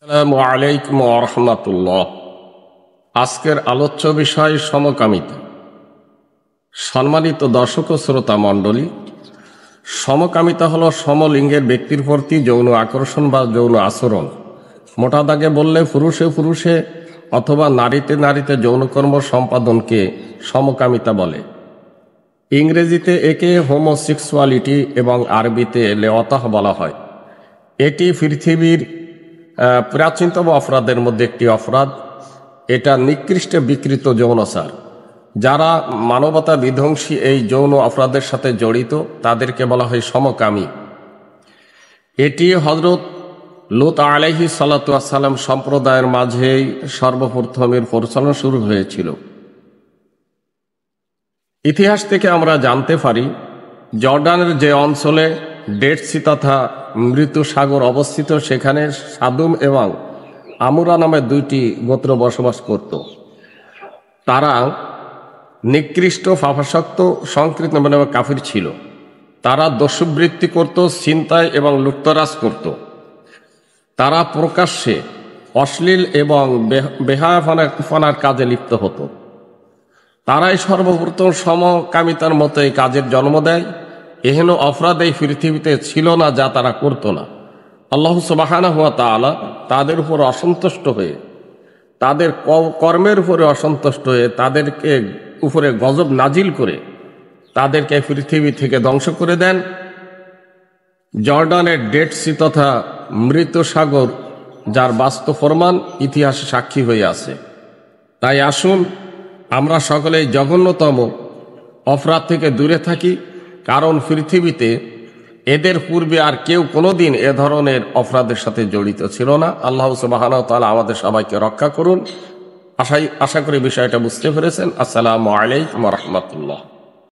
আসসালামু আলাইকুম ওয়া রাহমাতুল্লাহ। আজকের আলোচ্য বিষয় সমকামিতা। সম্মানিত দর্শক ও শ্রোতা মণ্ডলী, সমকামিতা হলো সমলিঙ্গের ব্যক্তির প্রতি যৌন আকর্ষণ বা যৌন আচরণ। মোটা দাগে বললে পুরুষে পুরুষে অথবা নারীতে নারীতে যৌনকর্ম সম্পাদনকে সমকামিতা বলে। ইংরেজিতে একে হোমোসেক্সুয়ালিটি এবং আরবিতে লেওয়াতাহ বলা হয়। এটি পৃথিবীর প্রাচীনতম অপরাধের মধ্যে একটি অপরাধ। এটা নিকৃষ্ট বিকৃত যৌনাচার। যারা মানবতা বিধ্বংসী এই যৌন অপরাধের সাথে জড়িত তাদেরকে বলা হয় সমকামী। এটি হযরত লূত আলাইহিস সালাতু ওয়াস সালাম সম্প্রদায়ের মাঝেই সর্বপ্রথমের প্রচলন শুরু হয়েছিল। ইতিহাস থেকে আমরা জানতে পারি, জর্ডানের যে অঞ্চলে ডেড সি তথা মৃত সাগর অবস্থিত, সেখানে সাদুম এবং আমুরা নামে দুইটি গোত্র বসবাস করত। তারা নিকৃষ্ট পাপাসক্ত সংকীর্ণ কাফির ছিল। তারা দস্যুবৃত্তি করত, ছিনতাই এবং লুটতরাজ করত। তারা প্রকাশ্যে অশ্লীল এবং বেহায়াপনার কাজে লিপ্ত হতো। তারাই সর্বপ্রথম সমকামিতার মতো এই কাজের জন্ম দেয়। এহেন অপরাধ এই পৃথিবীতে ছিল না যা তারা করত না। আল্লাহ সুবহানাহু ওয়া তাআলা তাদের উপর অসন্তুষ্ট হয়ে, তাদের কর্মের উপরে অসন্তুষ্ট হয়ে তাদেরকে উপরে গজব নাজিল করে তাদেরকে পৃথিবী থেকে ধ্বংস করে দেন। জর্ডানের ডেড সি তথা মৃত সাগর, যার বাস্তব প্রমাণ ইতিহাসে সাক্ষী হয়ে আছে। তাই আসুন আমরা সকলেই জঘন্যতম অপরাধ থেকে দূরে থাকি, কারণ পৃথিবীতে এদের পূর্বে আর কেউ কোনোদিন এ ধরনের অপরাধের সাথে জড়িত ছিল না। আল্লাহ সুবহানাহু ওয়া তাআলা আমাদের সবাইকে রক্ষা করুন। আশা করি বিষয়টা বুঝতে পেরেছেন। আসসালামু আলাইকুম ওয়া রাহমাতুল্লাহ।